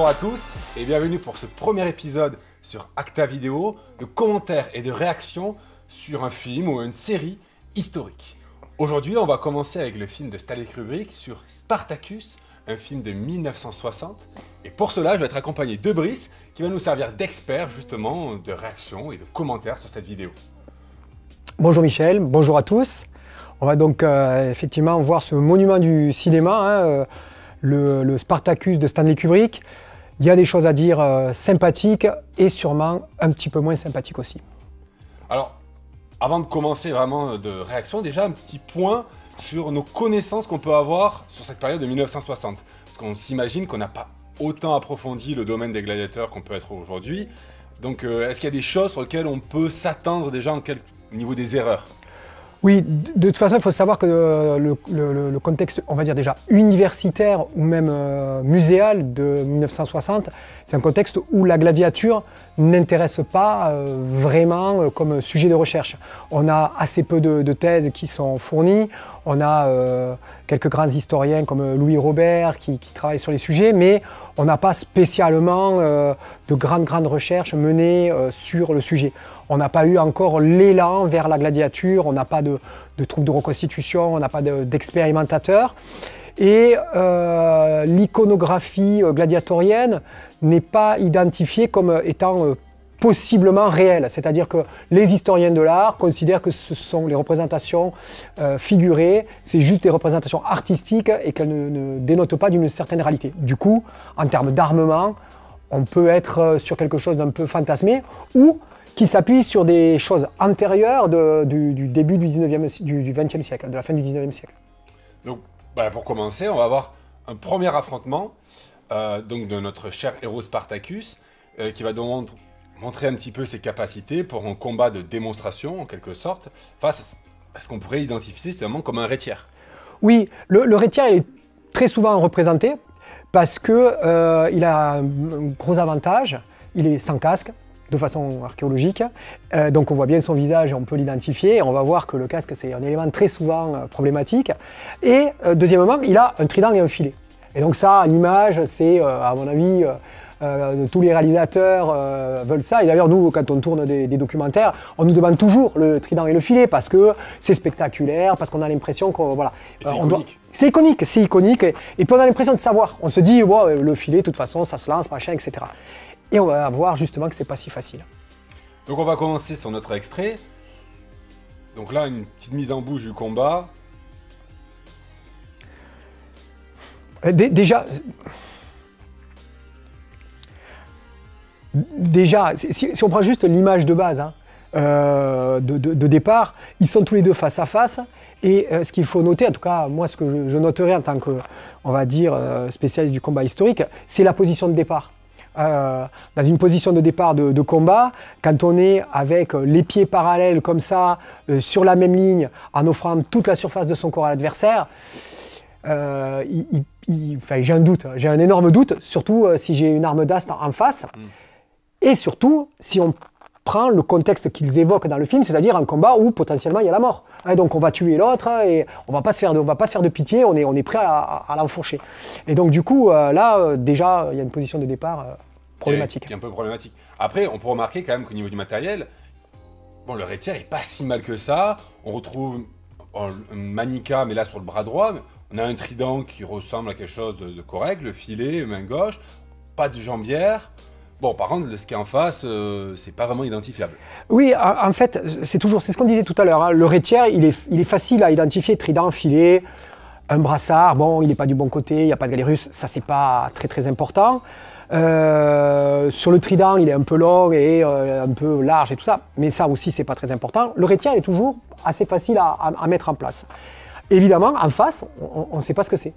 Bonjour à tous et bienvenue pour ce premier épisode sur Acta Vidéo, de commentaires et de réactions sur un film ou une série historique. Aujourd'hui, on va commencer avec le film de Stanley Kubrick sur Spartacus, un film de 1960. Et pour cela, je vais être accompagné de Brice, qui va nous servir d'expert justement de réactions et de commentaires sur cette vidéo. Bonjour Michel, bonjour à tous. On va donc effectivement voir ce monument du cinéma, le Spartacus de Stanley Kubrick. Il y a des choses à dire sympathiques et sûrement un petit peu moins sympathiques aussi. Alors, avant de commencer vraiment de réaction, déjà un petit point sur nos connaissances qu'on peut avoir sur cette période de 1960. Parce qu'on s'imagine qu'on n'a pas autant approfondi le domaine des gladiateurs qu'on peut être aujourd'hui. Donc, est-ce qu'il y a des choses sur lesquelles on peut s'attendre déjà au niveau des erreurs ? Oui, de toute façon, il faut savoir que le contexte, on va dire déjà universitaire ou même muséal de 1960, c'est un contexte où la gladiature n'intéresse pas vraiment comme sujet de recherche. On a assez peu de thèses qui sont fournies, on a quelques grands historiens comme Louis Robert qui travaillent sur les sujets, mais on n'a pas spécialement de grandes recherches menées sur le sujet. On n'a pas eu encore l'élan vers la gladiature, on n'a pas de troupes de reconstitution, on n'a pas d'expérimentateurs. Et l'iconographie gladiatorienne n'est pas identifiée comme étant possiblement réelle. C'est-à-dire que les historiens de l'art considèrent que ce sont les représentations figurées, c'est juste des représentations artistiques et qu'elles ne dénotent pas d'une certaine réalité. Du coup, en termes d'armement, on peut être sur quelque chose d'un peu fantasmé ou qui s'appuie sur des choses antérieures du début du XXe siècle, de la fin du XIXe siècle. Donc, pour commencer, on va avoir un premier affrontement donc de notre cher héros Spartacus qui va donc montrer un petit peu ses capacités pour un combat de démonstration, en quelque sorte, face à ce qu'on pourrait identifier finalement comme un rétiaire. Oui, le rétiaire il est très souvent représenté parce qu'il a un gros avantage, il est sans casque, de façon archéologique, donc on voit bien son visage et on peut l'identifier, on va voir que le casque c'est un élément très souvent problématique, et deuxièmement il a un trident et un filet, et donc ça l'image c'est à mon avis tous les réalisateurs veulent ça, et d'ailleurs nous quand on tourne des documentaires on nous demande toujours le trident et le filet parce que c'est spectaculaire, parce qu'on a l'impression qu'on voilà, c'est iconique, et puis on a l'impression de savoir, on se dit wow, le filet de toute façon ça se lance machin etc. Et on va voir justement que c'est pas si facile. Donc on va commencer sur notre extrait. Donc là, une petite mise en bouche du combat. Déjà, si on prend juste l'image de base de départ, ils sont tous les deux face à face. Et ce qu'il faut noter, en tout cas moi ce que je noterai en tant que, on va dire, spécialiste du combat historique, c'est la position de départ. Dans une position de départ de combat, quand on est avec les pieds parallèles comme ça, sur la même ligne, en offrant toute la surface de son corps à l'adversaire, j'ai un doute, j'ai un énorme doute, surtout si j'ai une arme d'astre en face, et surtout si on prend le contexte qu'ils évoquent dans le film, c'est-à-dire un combat où potentiellement il y a la mort. Donc on va tuer l'autre et on va pas se faire de pitié, on est prêt à l'enfourcher. Et donc du coup, là, déjà, il y a une position de départ problématique. Qui est un peu problématique. Après, on peut remarquer quand même qu'au niveau du matériel, bon, le rétiaire n'est pas si mal que ça. On retrouve un manica, mais là sur le bras droit. On a un trident qui ressemble à quelque chose de correct, le filet, main gauche, pas de jambière. Bon, par contre, ce qui est en face, c'est pas vraiment identifiable. Oui, en fait, c'est ce qu'on disait tout à l'heure. Le rétiaire, il est facile à identifier, trident, filet, un brassard. Bon, il n'est pas du bon côté, il n'y a pas de galérus, ça c'est pas très important. Sur le trident, il est un peu long et un peu large et tout ça, mais ça aussi c'est pas très important. Le rétiaire est toujours assez facile à mettre en place. Évidemment, en face, on ne sait pas ce que c'est.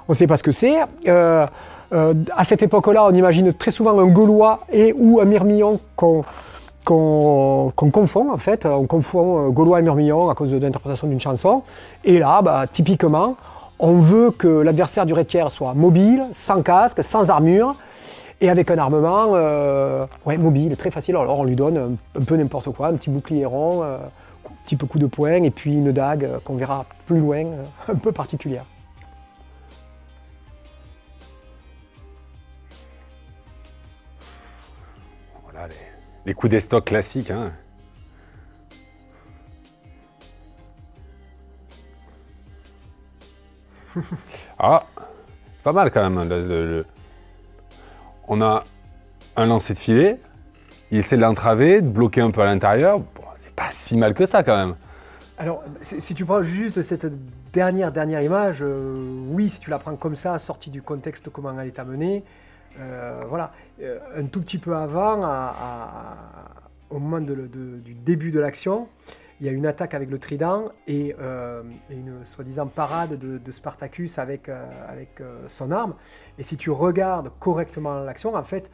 On ne sait pas ce que c'est. À cette époque-là, on imagine très souvent un Gaulois ou un Myrmillon qu'on confond en fait. On confond Gaulois et Myrmillon à cause de l'interprétation d'une chanson. Et là, typiquement, on veut que l'adversaire du rétiaire soit mobile, sans casque, sans armure, et avec un armement mobile, très facile. Alors on lui donne un peu n'importe quoi, un petit bouclier rond, un petit peu coup de poing, et puis une dague qu'on verra plus loin, un peu particulière. Voilà les coups d'estoc classiques. Hein. Ah, pas mal quand même. On a un lancer de filet, il essaie de l'entraver, de bloquer un peu à l'intérieur. Bon, c'est pas si mal que ça quand même. Alors, si tu prends juste cette dernière image, oui, si tu la prends comme ça, sortie du contexte, comment elle est amenée, voilà. Un tout petit peu avant, au moment du début de l'action, il y a une attaque avec le trident et une soi-disant parade de Spartacus avec son arme. Et si tu regardes correctement l'action, en fait,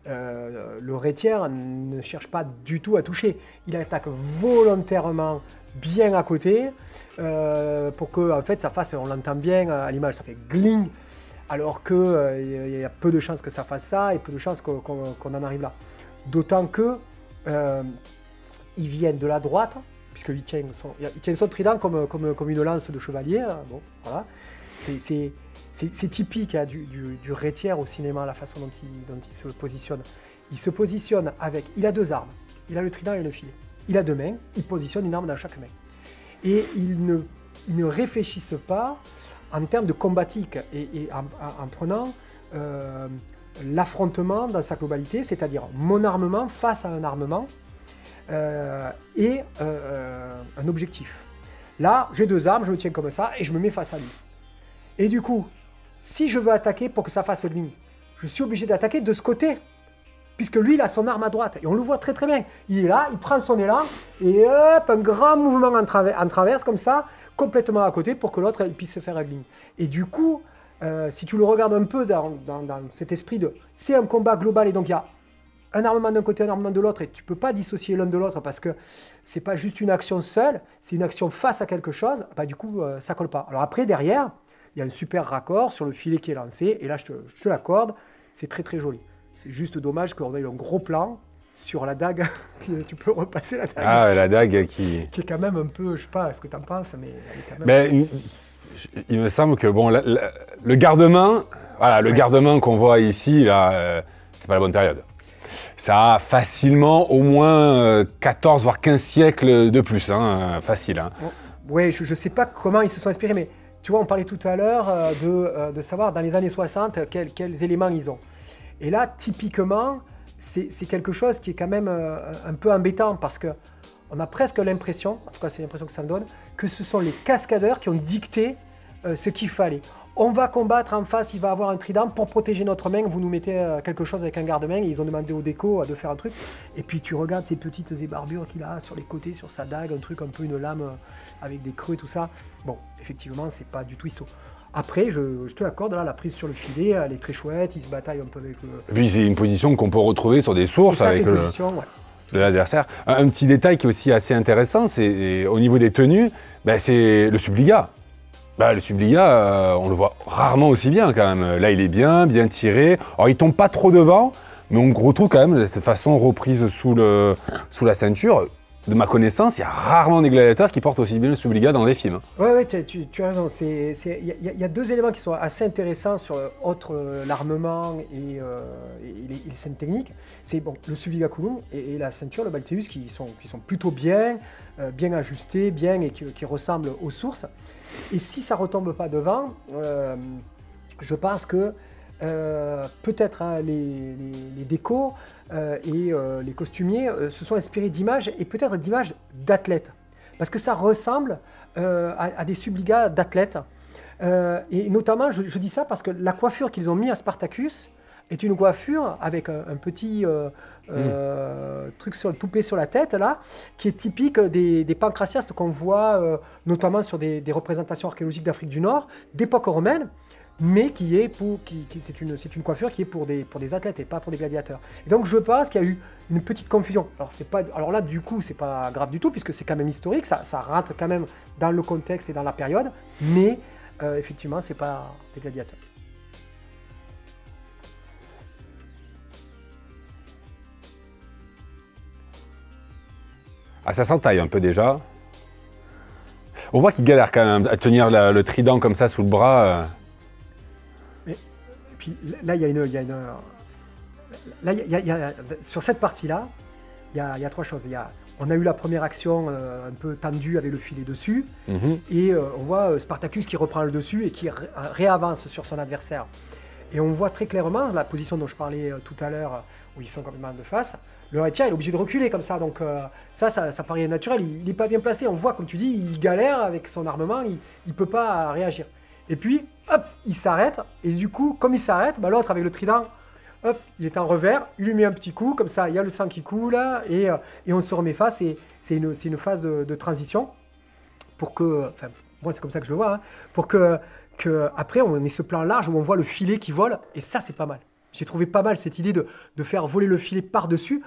le rétiaire ne cherche pas du tout à toucher. Il attaque volontairement bien à côté pour que en fait, ça fasse, on l'entend bien à l'image, ça fait gling, alors qu'il y a peu de chances que ça fasse ça et peu de chances qu'on en arrive là. D'autant que ils viennent de la droite, puisqu'il tient son trident comme une lance de chevalier. Bon, voilà. C'est typique hein, du rétiaire au cinéma, la façon dont il se positionne. Il se positionne avec... Il a deux armes. Il a le trident et le filet. Il a deux mains. Il positionne une arme dans chaque main. Et ils ne réfléchissent pas en termes de combatique et en prenant l'affrontement dans sa globalité, c'est-à-dire mon armement face à un armement et un objectif. Là, j'ai deux armes, je me tiens comme ça et je me mets face à lui. Et du coup, si je veux attaquer pour que ça fasse ligne, je suis obligé d'attaquer de ce côté. Puisque lui, il a son arme à droite. Et on le voit très très bien. Il est là, il prend son élan, et hop, un grand mouvement en traverse comme ça, complètement à côté, pour que l'autre puisse se faire la ligne. Et du coup, si tu le regardes un peu dans cet esprit de... C'est un combat global, et donc il y a un armement d'un côté, un armement de l'autre, et tu ne peux pas dissocier l'un de l'autre, parce que c'est pas juste une action seule, c'est une action face à quelque chose, bah, du coup, ça colle pas. Alors après, derrière, il y a un super raccord sur le filet qui est lancé, et là, je te l'accorde, c'est très très joli. C'est juste dommage qu'on ait un gros plan sur la dague. Tu peux repasser la dague. Ah, la dague qui est quand même un peu, je sais pas ce que tu en penses, mais elle est quand même... Mais il me semble que bon, le garde-main, voilà, le garde-main qu'on voit ici, là, c'est pas la bonne période. Ça a facilement au moins 14 voire 15 siècles de plus, hein, facile. Hein. Oui, je sais pas comment ils se sont inspirés, mais tu vois, on parlait tout à l'heure de savoir dans les années 60 quels éléments ils ont. Et là, typiquement, c'est quelque chose qui est quand même un peu embêtant parce qu'on a presque l'impression, en tout cas c'est l'impression que ça me donne, que ce sont les cascadeurs qui ont dicté ce qu'il fallait. On va combattre en face, il va avoir un trident pour protéger notre main, vous nous mettez quelque chose avec un garde-main, ils ont demandé au déco de faire un truc. Et puis tu regardes ces petites ébarbures qu'il a sur les côtés, sur sa dague, un truc un peu une lame avec des creux et tout ça. Bon, effectivement, c'est pas du tout ISO. Après, je te l'accorde, là, la prise sur le filet, elle est très chouette, il se bataille un peu avec le... Et puis c'est une position qu'on peut retrouver sur des sources ça, avec de l'adversaire. Un petit détail qui est aussi assez intéressant, c'est au niveau des tenues, ben, c'est le subligat. Ben, le subligat, on le voit rarement aussi bien quand même. Là, il est bien tiré. Alors, il tombe pas trop devant, mais on retrouve quand même de cette façon reprise sous la ceinture. De ma connaissance, il y a rarement des gladiateurs qui portent aussi bien le subligat dans des films. Oui, tu as raison. Il y a deux éléments qui sont assez intéressants sur l'armement et les scènes techniques. C'est bon, le subligaculum et la ceinture, le Balteus, qui sont plutôt bien ajustés, bien et qui ressemblent aux sources. Et si ça ne retombe pas devant, je pense que peut-être hein, les décos et les costumiers se sont inspirés d'images et peut-être d'images d'athlètes. Parce que ça ressemble à des subligats d'athlètes. Et notamment, je dis ça parce que la coiffure qu'ils ont mis à Spartacus est une coiffure avec un petit truc toupé sur la tête, là, qui est typique des pancratiastes qu'on voit notamment sur des représentations archéologiques d'Afrique du Nord, d'époque romaine, mais c'est une coiffure qui est pour des athlètes et pas pour des gladiateurs. Et donc je pense qu'il y a eu une petite confusion. Alors là, du coup, c'est pas grave du tout, puisque c'est quand même historique, ça rentre quand même dans le contexte et dans la période, mais effectivement, c'est pas des gladiateurs. Ah, ça s'entaille un peu déjà. On voit qu'il galère quand même à tenir le trident comme ça sous le bras. Et puis là, il y a Là, sur cette partie-là, il y a 3 choses. On a eu la première action un peu tendue avec le filet dessus, et on voit Spartacus qui reprend le dessus et qui réavance sur son adversaire. Et on voit très clairement la position dont je parlais tout à l'heure, où ils sont complètement de face. Le Rétia, il est obligé de reculer comme ça, donc ça paraît naturel. Il n'est pas bien placé. On voit, comme tu dis, il galère avec son armement, il ne peut pas réagir. Et puis, hop, il s'arrête, et du coup, comme il s'arrête, l'autre avec le trident, hop, il est en revers, il lui met un petit coup, comme ça, il y a le sang qui coule, et on se remet face, et c'est une phase de transition, pour que, enfin, moi c'est comme ça que je le vois, hein, pour que après on ait ce plan large où on voit le filet qui vole, et ça c'est pas mal. J'ai trouvé pas mal cette idée de faire voler le filet par-dessus.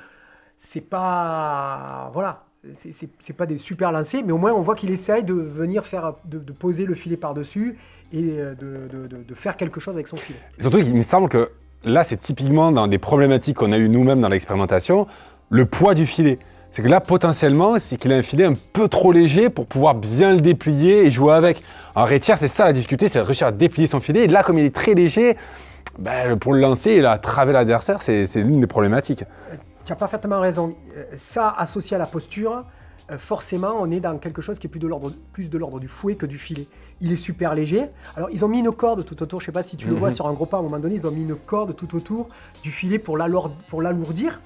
C'est pas... Voilà, c'est pas des super lancers, mais au moins on voit qu'il essaye de venir de poser le filet par-dessus et de faire quelque chose avec son filet. Surtout qu'il me semble que là, c'est typiquement dans des problématiques qu'on a eues nous-mêmes dans l'expérimentation, le poids du filet. C'est que là, potentiellement, c'est qu'il a un filet un peu trop léger pour pouvoir bien le déplier et jouer avec. En rétière, c'est ça la difficulté, c'est de réussir à déplier son filet. Et là, comme il est très léger, pour le lancer et la traver l'adversaire, c'est l'une des problématiques. Tu as parfaitement raison. Ça, associé à la posture, forcément, on est dans quelque chose qui est plus de l'ordre du fouet que du filet. Il est super léger. Alors, ils ont mis une corde tout autour. Je ne sais pas si tu le vois sur un gros pas, à un moment donné, ils ont mis une corde tout autour du filet pour l'alourdir.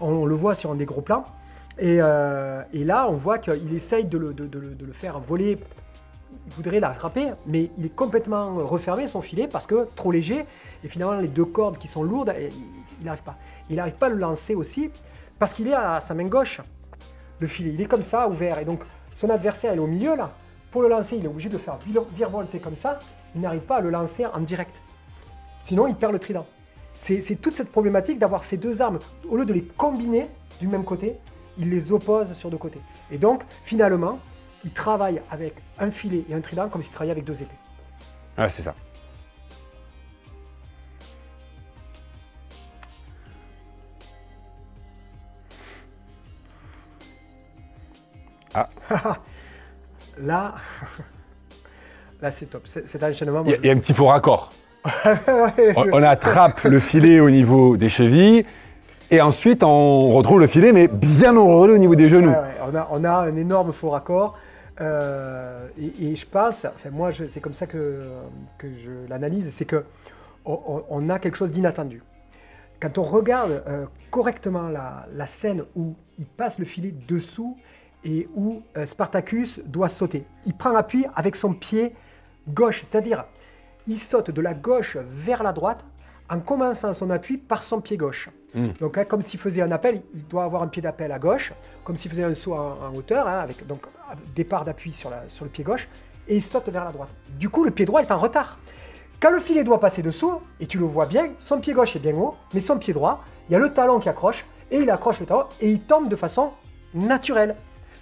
On le voit sur un des gros plans. Et là, on voit qu'il essaye de le faire voler. Il voudrait l'attraper, mais il est complètement refermé, son filet, parce que trop léger. Et finalement, les 2 cordes qui sont lourdes, il n'arrive pas. Il n'arrive pas à le lancer aussi, parce qu'il est à sa main gauche, le filet. Il est comme ça, ouvert. Et donc, son adversaire, il est au milieu, là. Pour le lancer, il est obligé de le faire virevolter comme ça. Il n'arrive pas à le lancer en direct. Sinon, il perd le trident. C'est toute cette problématique d'avoir ces 2 armes. Au lieu de les combiner du même côté, il les oppose sur 2 côtés. Et donc, finalement, il travaille avec un filet et un trident comme s'il travaillait avec 2 épées. Ah, c'est ça. Ah. Là c'est top. Cet enchaînement. Il y a un petit faux raccord. on attrape le filet au niveau des chevilles. Et ensuite, on retrouve le filet, mais bien enroulé au niveau des genoux. On a un énorme faux raccord. Et je pense, enfin moi, c'est comme ça que je l'analyse, c'est qu'on a quelque chose d'inattendu. Quand on regarde correctement la scène où il passe le filet dessous et où Spartacus doit sauter, il prend appui avec son pied gauche, c'est-à-dire il saute de la gauche vers la droite en commençant son appui par son pied gauche. Donc, comme s'il faisait un appel, il doit avoir un pied d'appel à gauche, comme s'il faisait un saut en hauteur, avec donc départ d'appui sur le pied gauche, et il saute vers la droite. Du coup, le pied droit est en retard. Quand le filet doit passer dessous, et tu le vois bien, son pied gauche est bien haut, mais son pied droit, il y a le talon qui accroche, et il accroche le talon, et il tombe de façon naturelle.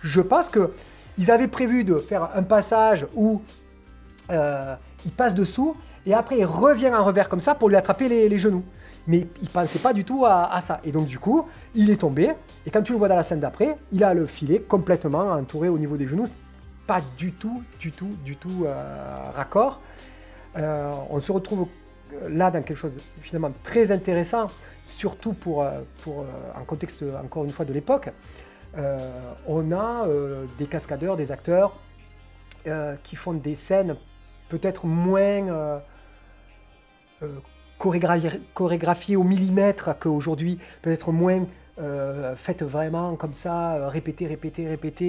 Je pense qu'ils avaient prévu de faire un passage où il passe dessous, et après il revient en revers comme ça pour lui attraper les genoux. Mais il ne pensait pas du tout à ça. Et donc du coup, il est tombé. Et quand tu le vois dans la scène d'après, il a le filet complètement entouré au niveau des genoux. Pas du tout raccord. On se retrouve là dans quelque chose de finalement très intéressant, surtout pour en contexte, encore une fois, de l'époque. On a des cascadeurs, des acteurs qui font des scènes peut-être moins... chorégraphiée au millimètre qu'aujourd'hui, peut-être moins faites vraiment comme ça, répéter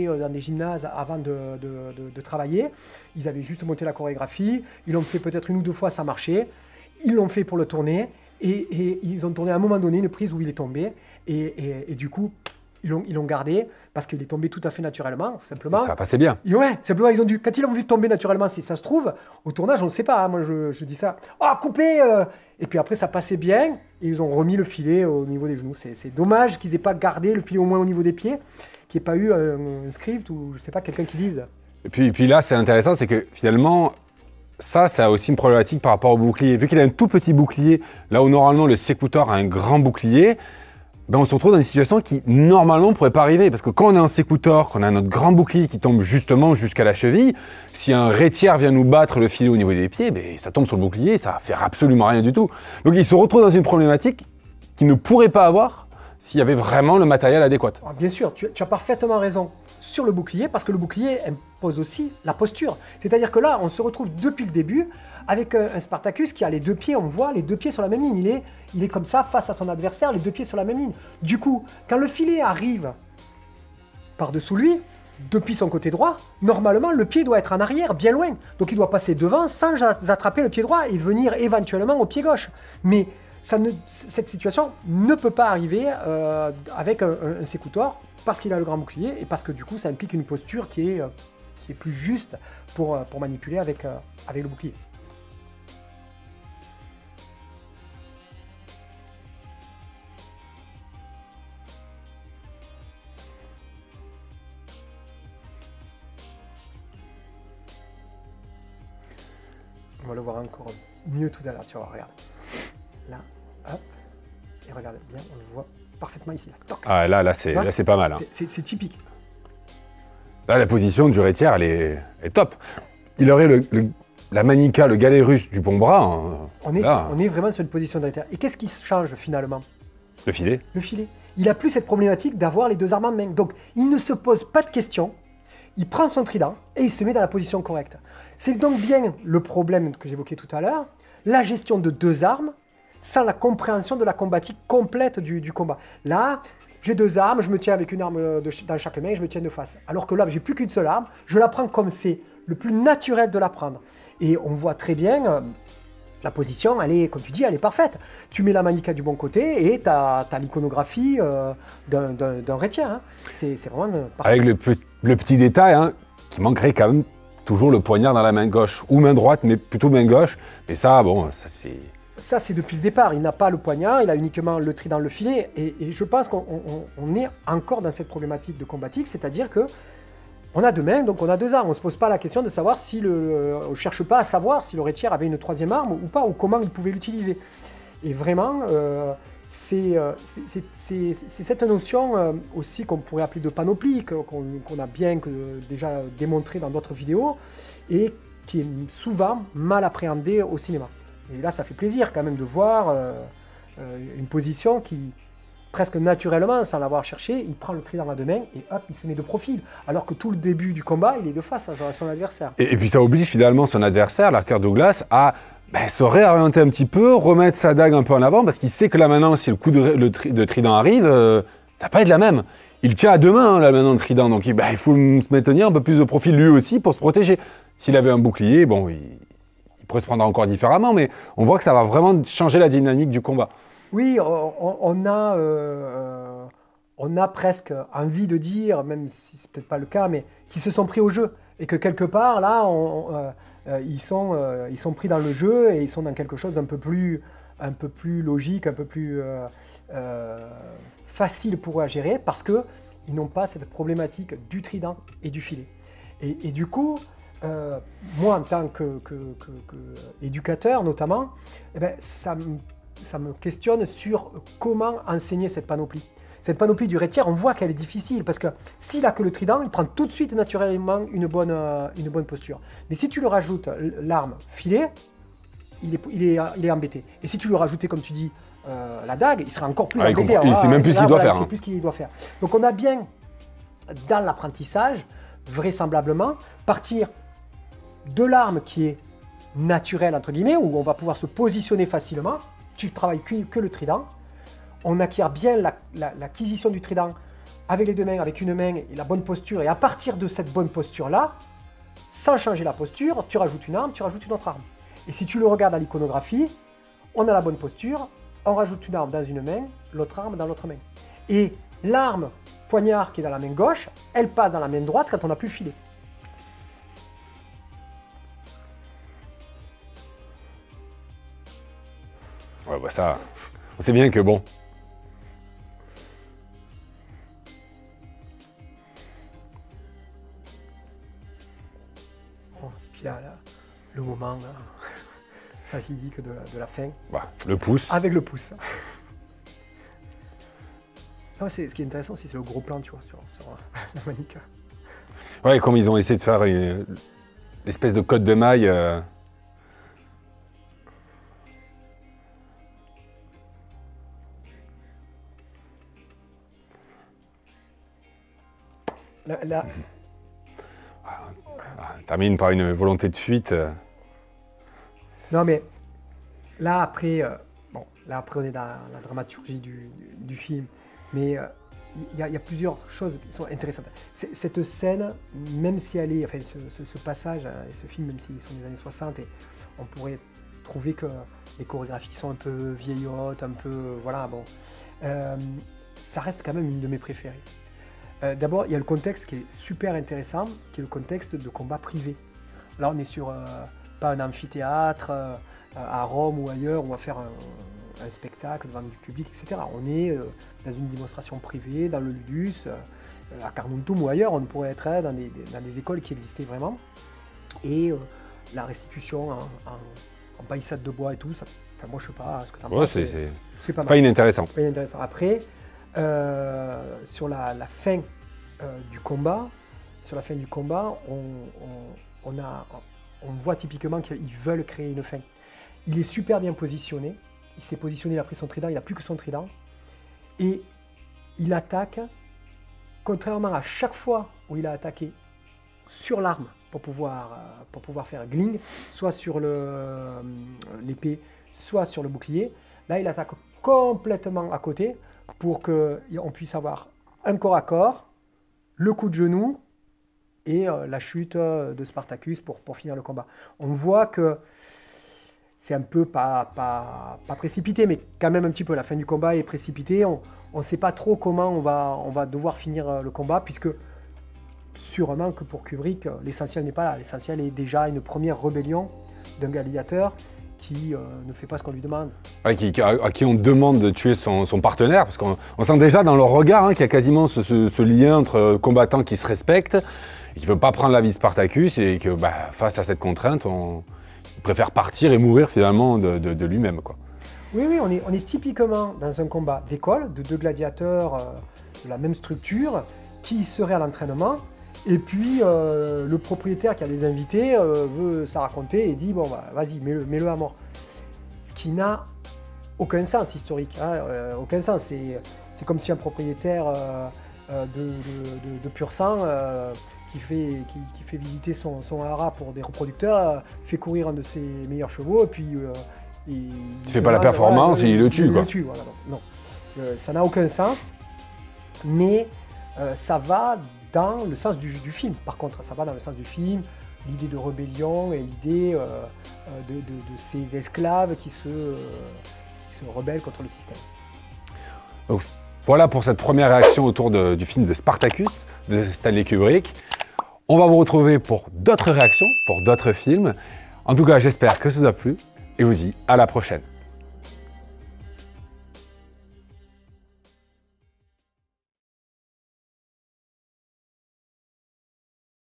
dans des gymnases avant de travailler. Ils avaient juste monté la chorégraphie, ils l'ont fait peut-être 1 ou 2 fois, ça marchait, ils l'ont fait pour le tourner, et ils ont tourné à un moment donné une prise où il est tombé, et du coup, ils l'ont gardé parce qu'il est tombé tout à fait naturellement, simplement. Et ça a passé bien. Et ouais, simplement, ils ont dû. Quand ils l'ont vu tomber naturellement, si ça se trouve, au tournage, on ne sait pas. Hein, moi, je dis ça. Oh, coupé Et puis après, ça passait bien. Et ils ont remis le filet au niveau des genoux. C'est dommage qu'ils n'aient pas gardé le filet au moins au niveau des pieds, qu'il n'y ait pas eu un script ou, je ne sais pas, quelqu'un qui dise. Et puis là, c'est intéressant, c'est que finalement, ça a aussi une problématique par rapport au bouclier. Vu qu'il a un tout petit bouclier, là où normalement le sécouteur a un grand bouclier, on se retrouve dans une situation qui, normalement, ne pourrait pas arriver. Parce que quand on est en sécouteur, qu'on a notre grand bouclier qui tombe justement jusqu'à la cheville, si un rétière vient nous battre le filet au niveau des pieds, ça tombe sur le bouclier, ça ne va faire absolument rien du tout. Donc il se retrouve dans une problématique qu'il ne pourrait pas avoir s'il y avait vraiment le matériel adéquat. Ah, bien sûr, tu as parfaitement raison sur le bouclier, parce que le bouclier impose aussi la posture. C'est-à-dire que là, on se retrouve depuis le début avec un Spartacus qui a les deux pieds, on voit les deux pieds sur la même ligne. Il est comme ça face à son adversaire, les deux pieds sur la même ligne. Du coup, quand le filet arrive par-dessous lui, depuis son côté droit, normalement, le pied doit être en arrière, bien loin. Donc il doit passer devant sans attraper le pied droit et venir éventuellement au pied gauche. Mais cette situation ne peut pas arriver avec un sécutor parce qu'il a le grand bouclier et parce que du coup, ça implique une posture qui est plus juste pour manipuler avec le bouclier. On va le voir encore mieux tout à l'heure, tu vois, regarde. Là, hop, et regarde bien, on le voit parfaitement ici. Là, toc. Ah, là c'est pas mal. Hein. C'est typique. Là, la position du Rétière, elle est top. Il aurait la manica, le galet russe du bon bras. Hein. On est vraiment sur une position de Rétière. Et qu'est-ce qui change finalement? Le filet. Le filet. Il n'a plus cette problématique d'avoir les deux armes en main. Donc, il ne se pose pas de questions. Il prend son trident et il se met dans la position correcte. C'est donc bien le problème que j'évoquais tout à l'heure, la gestion de deux armes sans la compréhension de la combatique complète du combat. Là, j'ai deux armes, je me tiens avec une arme dans chaque main et je me tiens de face. Alors que là, j'ai plus qu'une seule arme, je la prends comme c'est le plus naturel de la prendre. Et on voit très bien, la position, elle est, comme tu dis, elle est parfaite. Tu mets la manica du bon côté et tu as l'iconographie d'un Rétière. Hein. C'est vraiment parfait. Avec le petit détail, hein, qui manquerait quand même toujours le poignard dans la main gauche, ou main droite, mais plutôt main gauche. Mais ça, bon, ça c'est... Ça, c'est depuis le départ. Il n'a pas le poignard, il a uniquement le trident, le filet. Et je pense qu'on est encore dans cette problématique de combatique, c'est-à-dire que on a deux mains, donc on a deux armes. On ne se pose pas la question de savoir si on ne cherche pas à savoir si le Rétière avait une troisième arme ou pas, ou comment il pouvait l'utiliser. Et vraiment, c'est cette notion aussi qu'on pourrait appeler de panoplie, qu'on a bien déjà démontré dans d'autres vidéos, et qui est souvent mal appréhendée au cinéma. Et là, ça fait plaisir quand même de voir une position qui, presque naturellement, sans l'avoir cherché, il prend le trident à deux mains et hop, il se met de profil. Alors que tout le début du combat, il est de face à son adversaire. Et puis ça oblige finalement son adversaire, l'arcade Douglas, à se réorienter un petit peu, remettre sa dague un peu en avant, parce qu'il sait que là maintenant, si le coup de trident arrive, ça va pas être la même. Il tient à deux mains, là maintenant, le trident, donc il faut se maintenir un peu plus de profil lui aussi pour se protéger. S'il avait un bouclier, bon, il pourrait se prendre encore différemment, mais on voit que ça va vraiment changer la dynamique du combat. Oui, on a presque envie de dire, même si c'est peut-être pas le cas, mais qu'ils se sont pris au jeu. Et que quelque part, là, ils sont pris dans le jeu et ils sont dans quelque chose d'un peu plus logique, un peu plus facile pour eux à gérer, parce qu'ils n'ont pas cette problématique du trident et du filet. Et du coup, moi, en tant qu'éducateur notamment, ça me questionne sur comment enseigner cette panoplie. Cette panoplie du Rétière, on voit qu'elle est difficile, parce que s'il a que le trident, il prend tout de suite naturellement une bonne posture. Mais si tu lui rajoutes l'arme filet, il est embêté. Et si tu lui rajoutais, comme tu dis, la dague, il sera encore plus embêté. Il sait même plus ce qu'il doit faire. Il sait plus ce qu'il doit faire. Donc on a bien, dans l'apprentissage, vraisemblablement, partir de l'arme qui est naturelle, entre guillemets, où on va pouvoir se positionner facilement. Tu travailles que le trident. On acquiert bien l'acquisition du trident avec les deux mains, avec une main et la bonne posture. Et à partir de cette bonne posture-là, sans changer la posture, tu rajoutes une arme, tu rajoutes une autre arme. Et si tu le regardes à l'iconographie, on a la bonne posture, on rajoute une arme dans une main, l'autre arme dans l'autre main. Et l'arme poignard qui est dans la main gauche, elle passe dans la main droite quand on n'a plus le filet. Ouais, ça, on sait bien que bon. Puis là, le moment fatidique de la fin. Le pouce. Avec le pouce. Non, ce qui est intéressant aussi, c'est le gros plan, tu vois, sur la manica. Ouais, comme ils ont essayé de faire l'espèce de code de maille. Termine par une volonté de fuite. Non, mais là, après, bon, là, après, on est dans la dramaturgie du film, mais il y a plusieurs choses qui sont intéressantes. Cette scène, même si elle est, enfin, ce passage et ce film, même s'ils sont des années 60, et on pourrait trouver que les chorégraphies sont un peu vieillottes, un peu, voilà, bon, ça reste quand même une de mes préférées. D'abord, il y a le contexte qui est super intéressant, qui est le contexte de combat privé. Là, on est sur pas un amphithéâtre à Rome ou ailleurs, où on va faire un spectacle devant du public, etc. On est dans une démonstration privée, dans le Ludus, à Carnuntum ou ailleurs, on pourrait être dans des écoles qui existaient vraiment. Et la restitution en palissade de bois et tout, ça, moi je sais pas ce que tu en penses. C'est pas inintéressant. Pas inintéressant. Après, sur la fin du combat, on voit typiquement qu'ils veulent créer une fin. Il est super bien positionné. Il s'est positionné, il a pris son trident, il n'a plus que son trident. Et il attaque, contrairement à chaque fois où il a attaqué sur l'arme pour pouvoir faire gling, soit sur l'épée, soit sur le bouclier. Là, il attaque complètement à côté pour qu'on puisse avoir un corps à corps, le coup de genou et la chute de Spartacus pour finir le combat. On voit que c'est un peu pas précipité, mais quand même un petit peu. La fin du combat est précipitée. On ne sait pas trop comment on va devoir finir le combat, puisque sûrement que pour Kubrick, l'essentiel n'est pas là. L'essentiel est déjà une première rébellion d'un gladiateur qui ne fait pas ce qu'on lui demande. Ouais, à qui on demande de tuer son partenaire, parce qu'on sent déjà dans leur regard qu'il y a quasiment ce lien entre combattants qui se respectent, et qui ne veulent pas prendre la vie de Spartacus, et que face à cette contrainte, il préfère partir et mourir finalement de lui-même, quoi. Oui, on est typiquement dans un combat d'école, de deux gladiateurs de la même structure, qui seraient à l'entraînement, et puis le propriétaire qui a des invités veut se la raconter et dit « bon, vas-y, mets-le à mort ». Ce qui n'a aucun sens historique, hein, aucun sens. C'est comme si un propriétaire de pur sang qui fait visiter son haras pour des reproducteurs, fait courir un de ses meilleurs chevaux, et puis il ne fait pas la performance et il le tue. Il le tue, voilà. Non. Ça n'a aucun sens, mais ça va dans le sens du film. Par contre, ça va dans le sens du film, l'idée de rébellion et l'idée de ces esclaves qui se rebellent contre le système. Donc, voilà pour cette première réaction autour du film de Spartacus, de Stanley Kubrick. On va vous retrouver pour d'autres réactions, pour d'autres films. En tout cas, j'espère que ça vous a plu et vous dis à la prochaine.